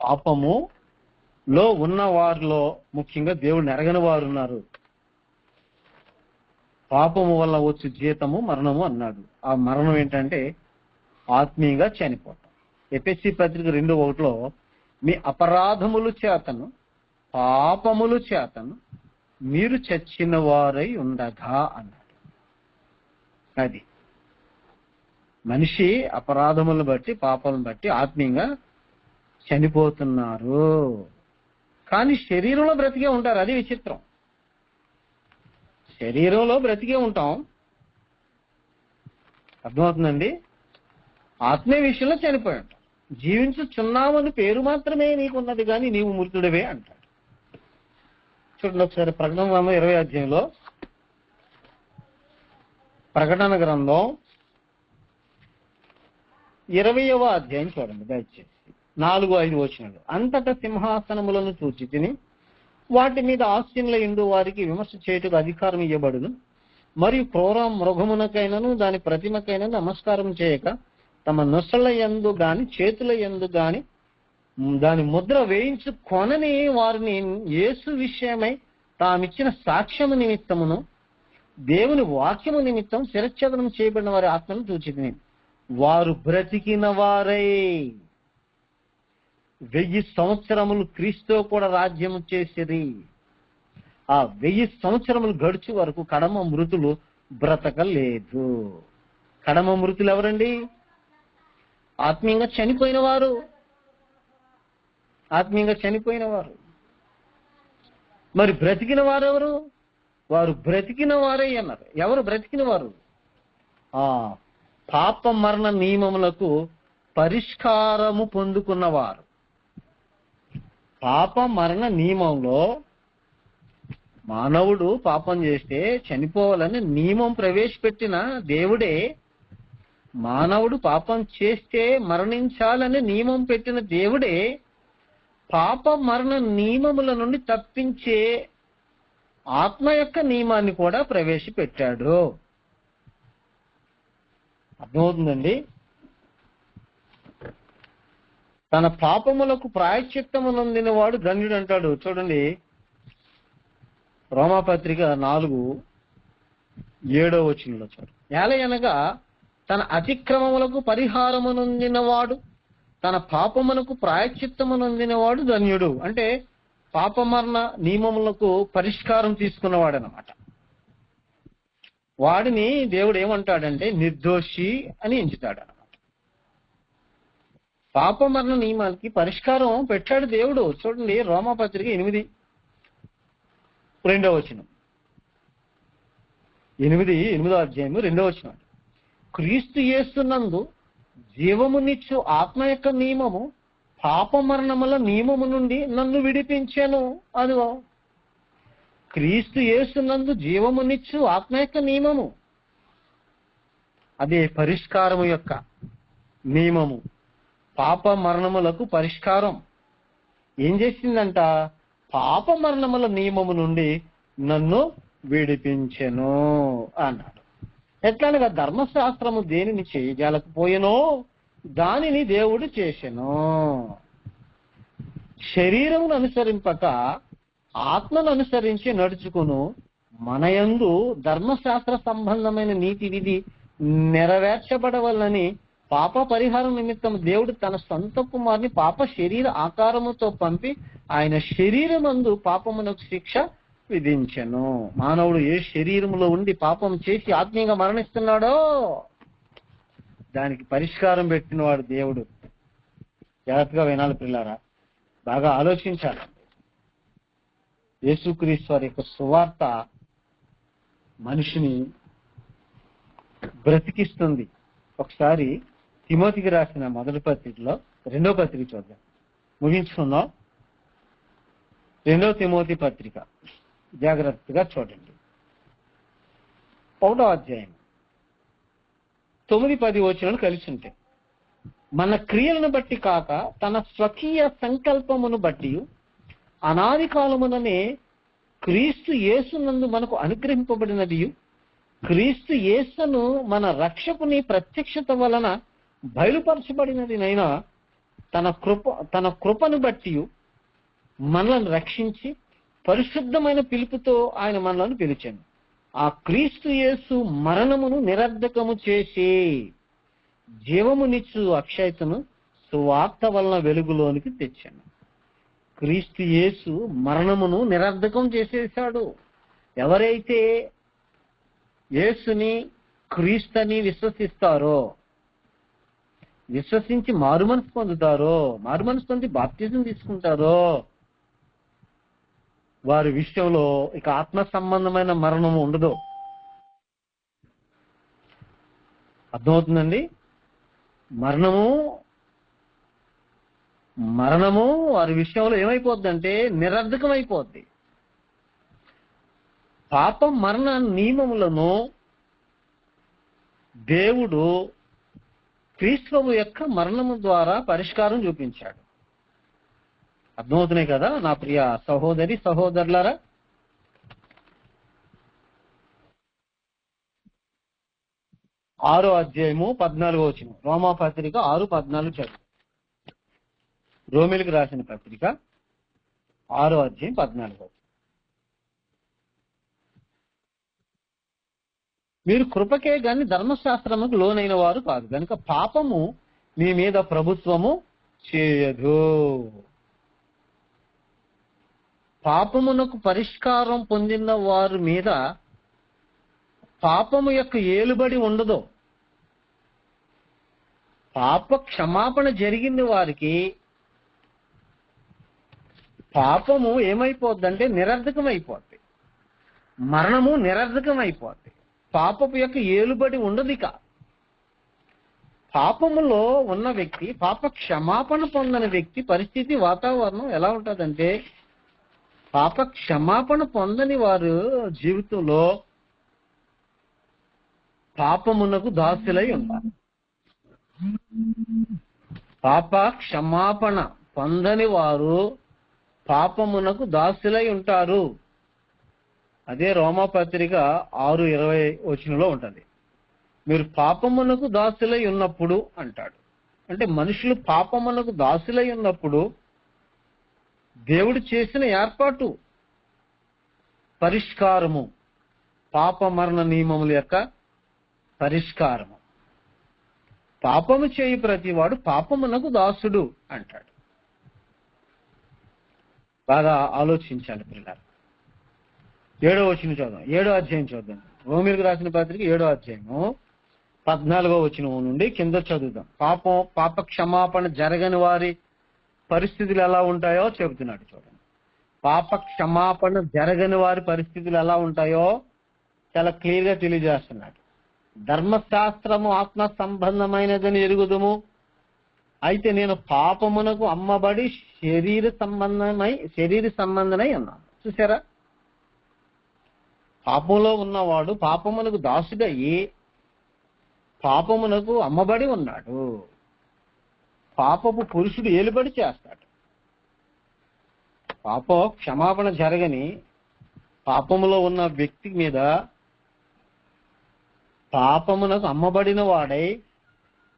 పాపములో ఉన్న వారిలో ముఖ్యంగా దేవుడిని ఎరగని వారు ఉన్నారు. పాపము వల్ల వచ్చు జీతము మరణము అన్నాడు. ఆ మరణం ఏంటంటే ఆత్మీయంగా చనిపోవటం. ఎఫెసీ పత్రిక 2:1లో మీ అపరాధములు చేతను పాపములు చేతను మీరు చచ్చిన వారై ఉండగా అన్నాడు. అది మనిషి అపరాధములను బట్టి పాపాలను బట్టి ఆత్మీయంగా చనిపోతున్నారు. కానీ శరీరంలో బ్రతికే ఉంటారు. అది విచిత్రం. శరీరంలో బ్రతికే ఉంటాం. అర్థమవుతుందండి? ఆత్మీయ విషయంలో చనిపోయి ఉంటాం. జీవించుచున్నామని పేరు మాత్రమే నీకున్నది కానీ నీవు మృతుడివే అంటాడు. చూడండి ఒకసారి ప్రకటన గ్రంథం 20వ అధ్యాయంలో, ప్రకటన గ్రంథం 20వ అధ్యాయం చూడండి దయచేసి. 4-5 వచనాలు. అంతటా సింహాసనములను చూచి తిని వాటి మీద ఆసీనులయుండు వారికి విమర్శ చేయుటకు అధికారం ఇవ్వబడును. మరియు క్రూర మృగమునకైనను దాని ప్రతిమకైనను నమస్కారం చేయక తమ నొసళ్ళ యందు గాని చేతుల యందు గాని దాని ముద్ర వేయించుకొనని వారిని యేసు విషయమై తామిచ్చిన సాక్ష్యము నిమిత్తమును దేవుని వాక్యము నిమిత్తం శిరచ్ఛేదనం చేయబడిన వారి ఆత్మను చూచితిని. వారు బ్రతికిన వారై 1000 సంవత్సరములు క్రీస్తు కూడా రాజ్యము చేసిరి. ఆ 1000 సంవత్సరములు గడుచు వరకు కడమ మృతులు బ్రతకలేదు. కడమ మృతులు ఎవరండి? ఆత్మీయంగా చనిపోయిన వారు. ఆత్మీయంగా చనిపోయిన వారు. మరి బ్రతికిన వారు ఎవరు? వారు బ్రతికిన వారే అన్నారు. ఎవరు బ్రతికిన వారు? పాప మరణ నియమములకు పరిష్కారము పొందుకున్నవారు. పాప మరణ నియమంలో మానవుడు పాపం చేస్తే చనిపోవాలని నియమం ప్రవేశపెట్టిన దేవుడే, మానవుడు పాపం చేస్తే మరణించాలని నియమం పెట్టిన దేవుడే పాప మరణ నియమముల నుండి తప్పించే ఆత్మ యొక్క నియమాన్ని కూడా ప్రవేశపెట్టాడు. అర్థమవుతుందండి? తన పాపములకు ప్రాయశ్చిత్తము నొందిన వాడు ధన్యుడు అంటాడు. చూడండి రోమాపత్రిక 4:7 వచనంలో చూడండి. ఏలయనగా తన అతిక్రమములకు పరిహారము నొందిన వాడు తన పాపమునకు ప్రాయశ్చిత్తము నొందిన వాడు ధన్యుడు. అంటే పాపమరణ నియమములకు పరిష్కారం తీసుకున్నవాడు అన్నమాట. వాడిని దేవుడు ఏమంటాడంటే నిర్దోషి అని ఎంచుతాడు అన్నమాట. పాప మరణ నియమాలకి పరిష్కారం పెట్టాడు దేవుడు. చూడండి రోమాపత్రిక 8:2 8వ అధ్యాయము 2వ. క్రీస్తు యేసునందు జీవమునిచ్చు ఆత్మ యొక్క నియమము పాప మరణముల నియమము నుండి నన్ను విడిపించెను. అదిగో క్రీస్తు యేసునందు జీవమునిచ్చు ఆత్మ యొక్క నియమము, అదే పరిష్కారము యొక్క నియమము, పాప మరణములకు పరిష్కారం. ఏం చేసిందంట? పాప మరణముల నియమము నుండి నన్ను విడిపించెను అన్నాడు. ఎట్లనగా ధర్మశాస్త్రము దేనిని చేయజాలకపోయెనో దానిని దేవుడు చేసెను. శరీరమును అనుసరింపక ఆత్మను అనుసరించి నడుచుకును మనయందు ధర్మశాస్త్ర సంబంధమైన నీతి విధి నెరవేర్చబడవలని పాప పరిహారం నిమిత్తం దేవుడు తన సొంత కుమారుని పాప శరీర ఆకారముతో పంపి ఆయన శరీరమందు పాపమునకు శిక్ష విధించెను. మానవుడు ఏ శరీరములో ఉండి పాపం చేసి ఆత్మీయంగా మరణిస్తున్నాడో దానికి పరిష్కారం పెట్టినవాడు దేవుడు. జాగ్రత్తగా వినాలి పిల్లారా, బాగా ఆలోచించాలి. యేసుక్రీస్తు వారి యొక్క సువార్త మనిషిని బ్రతికిస్తుంది. ఒకసారి తిమోతికి రాసిన మొదటి పత్రికలో 2వ పత్రిక చూద్దాం, ముగించుకుందాం. 2వ తిమోతి పత్రిక జాగ్రత్తగా చూడండి. 1వ అధ్యాయం 9-10 కలిసి ఉంటాయి. మన క్రియలను బట్టి కాక తన స్వకీయ సంకల్పమును బట్టి అనాది కాలముననే క్రీస్తు యేసునందు మనకు అనుగ్రహింపబడినది, క్రీస్తు యేసును మన రక్షకుని ప్రత్యక్షత వలన బయలుపరచబడినదినైనా తన కృపను బట్టి మనలను రక్షించి పరిశుద్ధమైన పిలుపుతో ఆయన మనలను పిలిచాను. ఆ క్రీస్తు యేసు మరణమును నిరర్ధకము చేసి జీవమునిచ్చు అక్షయతను సువార్త వలన వెలుగులోనికి తెచ్చాను. క్రీస్తు యేసు మరణమును నిరర్ధకం చేసేశాడు. ఎవరైతే యేసుని క్రీస్తుని విశ్వసిస్తారో, విశ్వసించి మారుమనసు పొందుతారో, మారుమనసు పొంది బాప్తిజం తీసుకుంటారో వారి విషయంలో ఇక ఆత్మ సంబంధమైన మరణము ఉండదు. అర్థమవుతుందండి? మరణము వారి విషయంలో ఏమైపోద్దంటే నిరర్ధకం అయిపోద్ది. పాపం మరణ నియమములను దేవుడు క్రీస్తు యొక్క మరణము ద్వారా పరిష్కారం చూపించాడు. అర్థమవుతున్నాయి కదా నా ప్రియ సహోదరి సహోదరులారా? 6వ అధ్యాయము 14 రోమాపత్రిక 6:14 చదువు. రోమిలకు రాసిన పత్రిక 6వ అధ్యాయం 14. మీరు కృపకే గాని ధర్మశాస్త్రముకు లోనైన వారు కాదు కనుక పాపము మీ మీద ప్రభుత్వము చేయదు. పాపమునకు పరిష్కారం పొందిన వారి మీద పాపము యొక్క ఏలుబడి ఉండదు. పాప క్షమాపణ జరిగింది వారికి పాపము ఏమైపోద్దంటే నిరర్ధకం అయిపోద్ది. మరణము నిరర్ధకం అయిపోద్ది. పాపపు యొక్క ఏలుబడి ఉండదు. ఇక పాపములో ఉన్న వ్యక్తి, పాప క్షమాపణ పొందని వ్యక్తి పరిస్థితి, వాతావరణం ఎలా ఉంటుందంటే పాప క్షమాపణ పొందని వారు జీవితంలో పాపమునకు దాసులై ఉంటారు. పాప క్షమాపణ పొందని వారు పాపమునకు దాసులై ఉంటారు. అదే రోమాపత్రిక 6:20 ఉంటది. మీరు పాపమునకు దాసులై ఉన్నప్పుడు అంటాడు. అంటే మనుషులు పాపమునకు దాసులై ఉన్నప్పుడు దేవుడు చేసిన ఏర్పాటు పరిష్కారము, పాప మరణ నియమముల యొక్క పరిష్కారము. పాపము చేయి ప్రతివాడు పాపమునకు దాసుడు అంటాడు. బాగా ఆలోచించాలి పిల్లలు. 7వ వచనం చూద్దాం. 7వ అధ్యాయం చూద్దాం. రోమిలకు రాసిన పత్రిక 7వ అధ్యాయము 14వ వచనం నుండి కింద చదువుదాం. పాప క్షమాపణ జరగని వారి పరిస్థితులు ఎలా ఉంటాయో చెబుతున్నాడు. చూడండి, పాప క్షమాపణ జరగని వారి పరిస్థితులు ఎలా ఉంటాయో చాలా క్లియర్ గా తెలియజేస్తున్నాడు. ధర్మశాస్త్రము ఆత్మ సంబంధమైనదని ఎరుగుదుము, అయితే నేను పాపమునకు అమ్మబడి శరీర సంబంధమై ఉన్నాను. చూసారా, పాపంలో ఉన్నవాడు పాపమునకు దాసుడయ్యి పాపమునకు అమ్మబడి ఉన్నాడు. పాపపు పురుషుడు ఏలుబడి చేస్తాడు. క్షమాపణ జరగని పాపములో ఉన్న వ్యక్తి మీద పాపమునకు అమ్మబడిన వాడై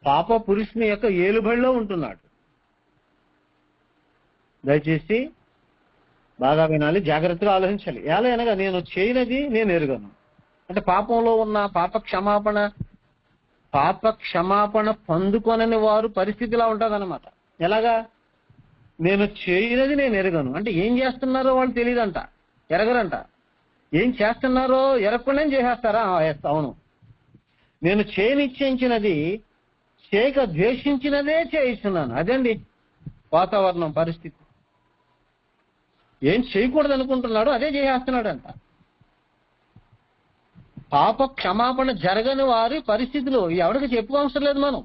పాప పురుషుని యొక్క ఏలుబడిలో ఉంటున్నాడు. దయచేసి బాగా వినాలి, జాగ్రత్తగా ఆలోచించాలి. ఎలా అనగా నేను చేయనది నేను ఎరుగను అంటే పాపంలో ఉన్న పాప క్షమాపణ పొందుకొనని వారు పరిస్థితిలా ఉంటుందన్నమాట. ఎలాగా? నేను చేయనది నేను ఎరగను అంటే ఏం చేస్తున్నారో వాళ్ళు తెలియదంట, ఎరగరంట. ఏం చేస్తున్నారో ఎరగకుండా చేసేస్తారా? అవును. నేను చేయనిశ్చయించినది చేయక ద్వేషించినదే చేయిస్తున్నాను. అదండి వాతావరణం, పరిస్థితి. ఏం చేయకూడదు అనుకుంటున్నాడో అదే చేసేస్తున్నాడంట. పాప క్షమాపణ జరగని వారి పరిస్థితులు ఎవరికి చెప్పుకోవసరం లేదు.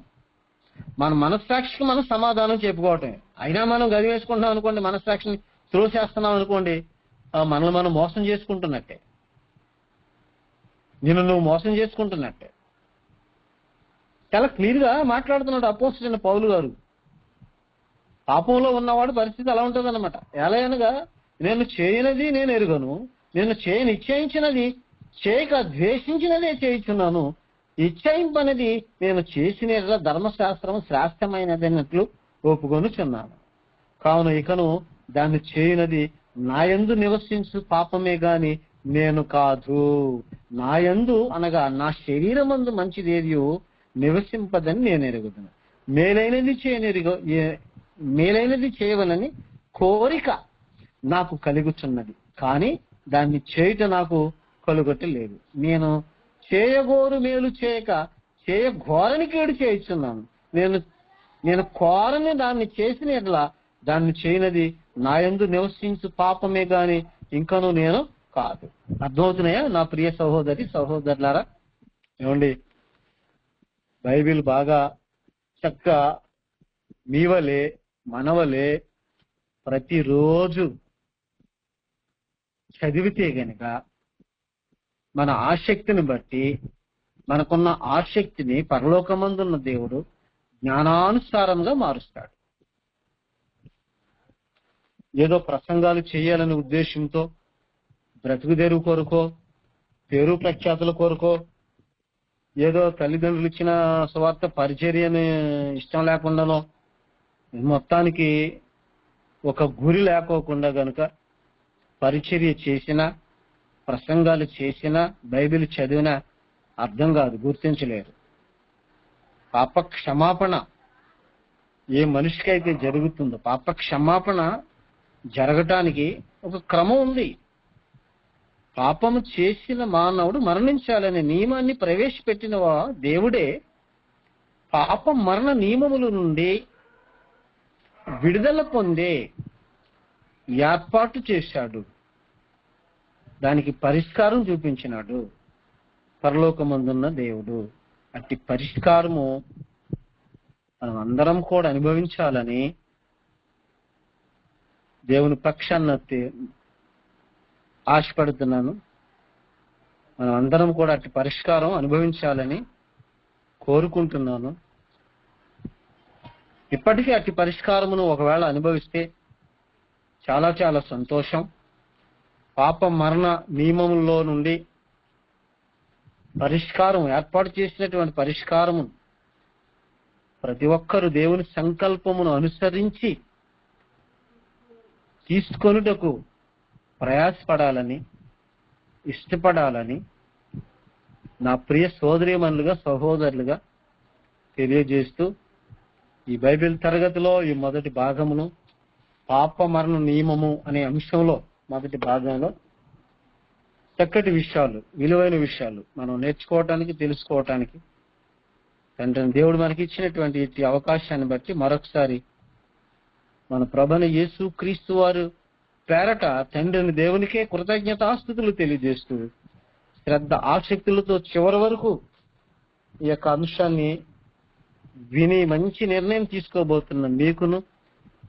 మన మనస్సాక్షికి మనం సమాధానం చెప్పుకోవటం. అయినా మనం గది వేసుకుంటున్నాం అనుకోండి, మనస్సాక్షిని త్రోసేస్తున్నాం అనుకోండి, మనల్ని మనం మోసం చేసుకుంటున్నట్టే, నువ్వు మోసం చేసుకుంటున్నట్టే. చాలా క్లియర్ గా మాట్లాడుతున్నాడు అపోస్తలుడైన పౌలు గారు. పాపంలో ఉన్నవాడు పరిస్థితి అలా ఉంటుంది అనమాట. ఎలా అనగా నేను చేయనది నేను ఎరుగను, నేను నిశ్చయించినది చేయక ద్వేషించినదే చేయించున్నాను. నిశ్చయింపనేది నేను చేసిన ధర్మశాస్త్రం శ్రేష్టమైనది అన్నట్లు ఒప్పుకొనుచున్నాను. కావున ఇకను దాన్ని చేయనది నాయందు నివసించు పాపమే గాని నేను కాదు. నాయందు అనగా నా శరీరమందు మంచిదేదియో నివసింపదని నేను ఎరుగుదును. మేలైనది చేయవలని కోరిక నాకు కలుగుచున్నది, కానీ దాన్ని చేయుట నాకు కలుగట్లేదు. నేను చేయగోరు మేలు చేయక చేయఘోరని కీడు చేయుచున్నాను. నేను కోరని దాన్ని చేసిన ఎట్లా దాన్ని చేయనది నాయందు నివసించు పాపమే గాని ఇంకను నేను కాదు. అర్థమవుతున్నాయా నా ప్రియ సహోదరులారా? ఏమండి, బైబిల్ బాగా చక్కగా మీవలే మనవలే ప్రతిరోజు చదివితే గనక మన ఆసక్తిని బట్టి, మనకున్న ఆసక్తిని పరలోకమందున్న దేవుడు జ్ఞానానుసారంగా మారుస్తాడు. ఏదో ప్రసంగాలు చేయాలనే ఉద్దేశంతో, బ్రతుకుదెరువు కొరకో, పేరు ప్రఖ్యాతుల కొరకో, ఏదో తల్లిదండ్రులు ఇచ్చిన స్వార్థ పరిచర్యని ఇష్టం లేకుండానో, మొత్తానికి ఒక గురి లేకోకుండా గనుక పరిచర్య చేసినా, ప్రసంగాలు చేసినా, బైబిల్ చదివినా అర్థం కాదు, గుర్తించలేరు. పాప క్షమాపణ ఏ మనిషికి అయితే జరుగుతుందో, పాప క్షమాపణ జరగటానికి ఒక క్రమం ఉంది. పాపము చేసిన మానవుడు మరణించాలనే నియమాన్ని ప్రవేశపెట్టిన దేవుడే పాప మరణ నియమముల నుండి విడుదల పొందే ఏర్పాటు చేశాడు. దానికి పరిష్కారం చూపించినాడు పరలోకమందున్న దేవుడు. అట్టి పరిష్కారము మనం అందరం కూడా అనుభవించాలని దేవుని పక్షాన ఆశపడుతున్నాను. మనం అందరం కూడా అట్టి పరిష్కారం అనుభవించాలని కోరుకుంటున్నాను. ఇప్పటికీ అట్టి పరిష్కారమును ఒకవేళ అనుభవిస్తే చాలా చాలా సంతోషం. పాప మరణ నియమములో నుండి పరిష్కారం, ఏర్పాటు చేసినటువంటి పరిష్కారము ప్రతి ఒక్కరూ దేవుని సంకల్పమును అనుసరించి తీసుకొనుటకు ప్రయాసపడాలని, ఇష్టపడాలని నా ప్రియ సోదరీమణులుగా, సహోదరులుగా తెలియజేస్తూ, ఈ బైబిల్ తరగతిలో ఈ మొదటి భాగమును పాప మరణ నియమము అనే అంశంలో మొదటి భాగంలో చక్కటి విషయాలు, విలువైన విషయాలు మనం నేర్చుకోవటానికి, తెలుసుకోవటానికి తండ్రిని దేవుడు మనకి ఇచ్చినటువంటి ఈ అవకాశాన్ని బట్టి మరొకసారి మన ప్రభువైన యేసు క్రీస్తు వారు పేరట తండ్రిని దేవునికే కృతజ్ఞతాస్తుతులు తెలియజేస్తూ శ్రద్ధ ఆసక్తులతో చివరి వరకు ఈ యొక్క అంశాన్ని విని మంచి నిర్ణయం తీసుకోబోతున్న మీకును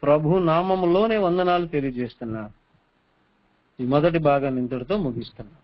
ప్రభు నామములోనే వందనాలు తెలియజేస్తున్నా. ఈ మొదటి భాగాన్ని ఇంతటితో ముగిస్తున్నా.